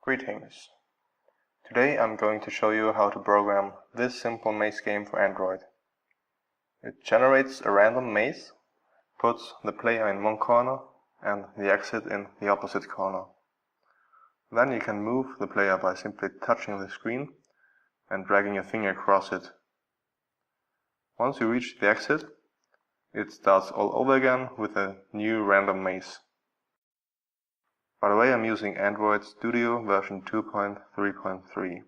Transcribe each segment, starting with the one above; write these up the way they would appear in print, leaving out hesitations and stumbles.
Greetings. Today I'm going to show you how to program this simple maze game for Android. It generates a random maze, puts the player in one corner and the exit in the opposite corner. Then you can move the player by simply touching the screen and dragging your finger across it. Once you reach the exit, it starts all over again with a new random maze. By the way, I'm using Android Studio version 2.3.3.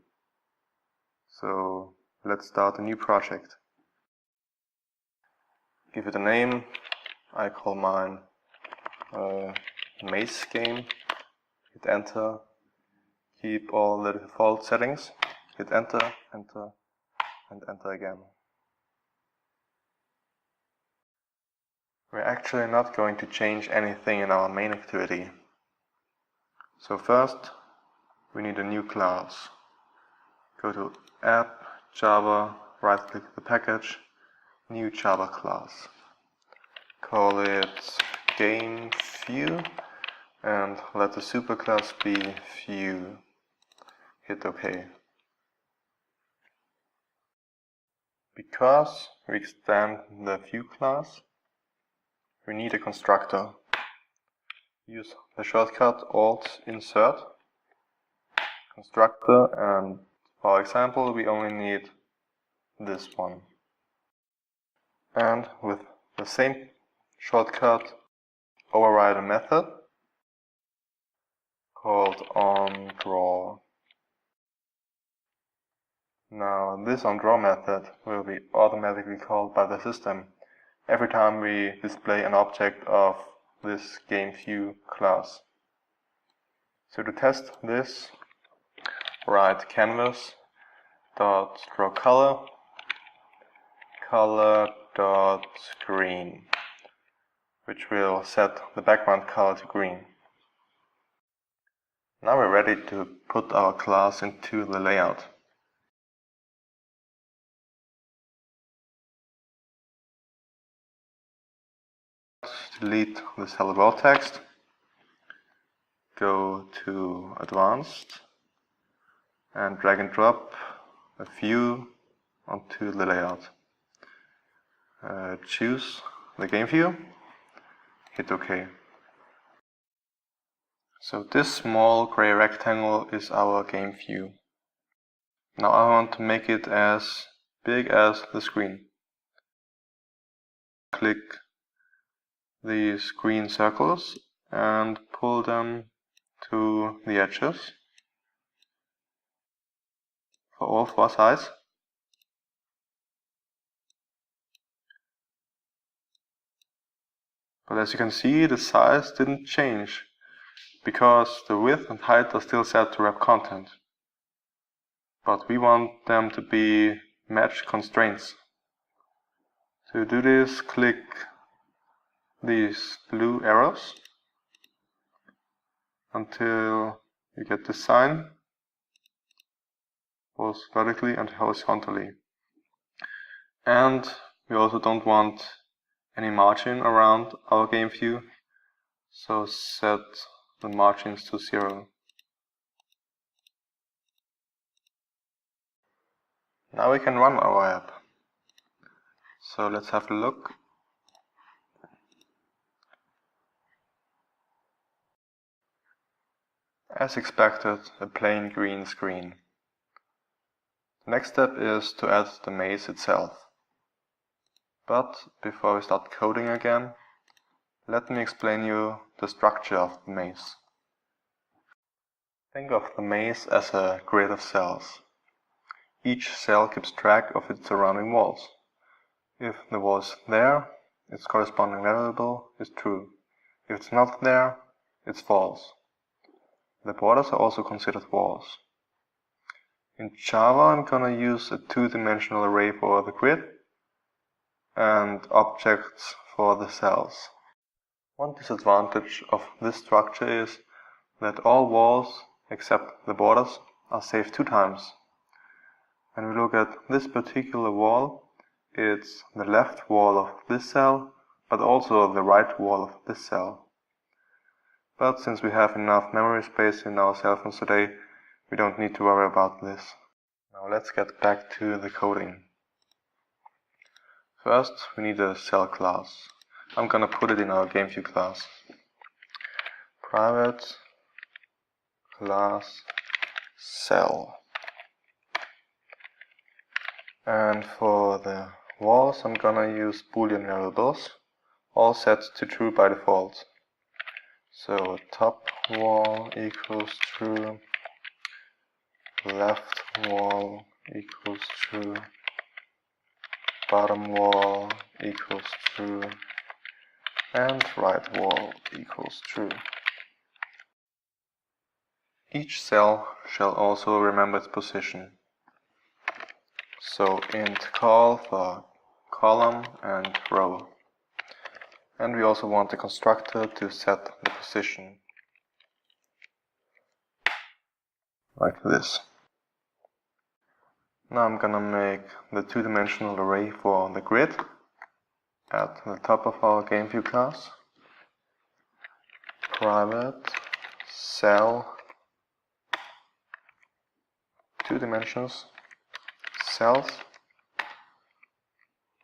So let's start a new project. Give it a name. I call mine Maze Game. Hit enter. Keep all the default settings. Hit enter, enter, and enter again. We're actually not going to change anything in our main activity. So first, we need a new class. Go to App, Java, right-click the package, New Java class. Call it GameView, and let the superclass be View. Hit OK. Because we extend the View class, we need a constructor. Use the shortcut Alt Insert, constructor, and for example we only need this one. And with the same shortcut override a method called onDraw. Now this onDraw method will be automatically called by the system every time we display an object of this GameView class. So to test this, write canvas.drawColor, color.green, which will set the background color to green. Now we're ready to put our class into the layout. Delete this hello world text, go to Advanced, and drag and drop a view onto the layout. Choose the game view, hit OK. So this small gray rectangle is our game view. Now I want to make it as big as the screen. Click these green circles and pull them to the edges for all four sides. But as you can see, the size didn't change because the width and height are still set to wrap content. But we want them to be matched constraints. To do this, click these blue arrows until you get this sign, both vertically and horizontally. And we also don't want any margin around our game view, so set the margins to 0. Now we can run our app. So let's have a look. As expected, a plain green screen. The next step is to add the maze itself. But before we start coding again, let me explain you the structure of the maze. Think of the maze as a grid of cells. Each cell keeps track of its surrounding walls. If the wall is there, its corresponding variable is true. If it's not there, it's false. The borders are also considered walls. In Java, I'm gonna use a two-dimensional array for the grid and objects for the cells. One disadvantage of this structure is that all walls, except the borders, are saved 2 times. When we look at this particular wall, it's the left wall of this cell, but also the right wall of this cell. But since we have enough memory space in our cell phones today, We don't need to worry about this. Now let's get back to the coding. First, we need a cell class. I'm gonna put it in our GameView class. Private class cell. And for the walls, I'm gonna use Boolean variables, all set to true by default. So top wall equals true, left wall equals true, bottom wall equals true, and right wall equals true. Each cell shall also remember its position. So int call for column and row. And we also want the constructor to set the position. Like this. Now I'm gonna make the two-dimensional array for the grid at the top of our GameView class. Private cell 2 dimensions cells,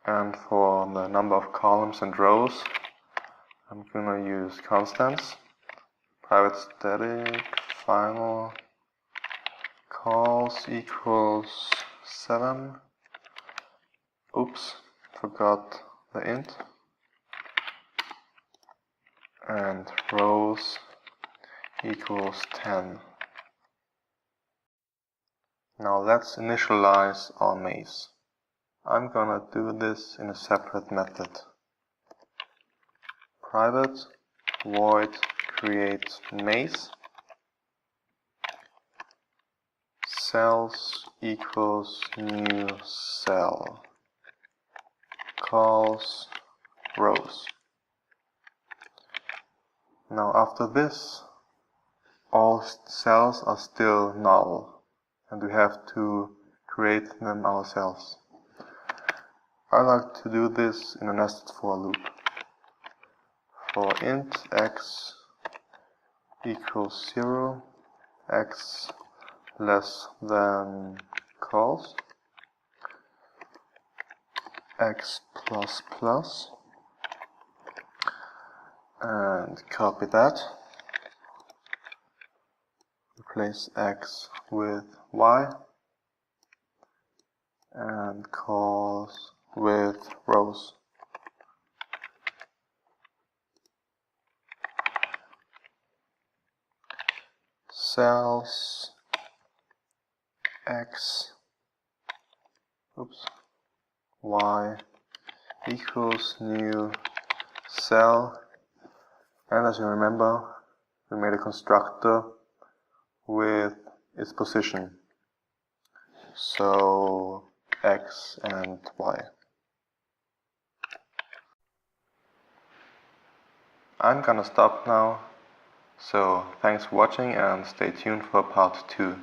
and for the number of columns and rows I'm gonna use constants. Private static final calls equals 7. Oops, forgot the int. And rows equals 10. Now let's initialize our maze. I'm gonna do this in a separate method. Private void create maze cells equals new cell calls rows. Now after this, all cells are still null and we have to create them ourselves. I like to do this in a nested for loop. For int x equals 0, x less than calls, x plus plus, and copy that. Replace x with y and calls with rows. Cells x y equals new cell, and as you remember, we made a constructor with its position, so x and y. I'm gonna stop now, so thanks for watching and stay tuned for part 2.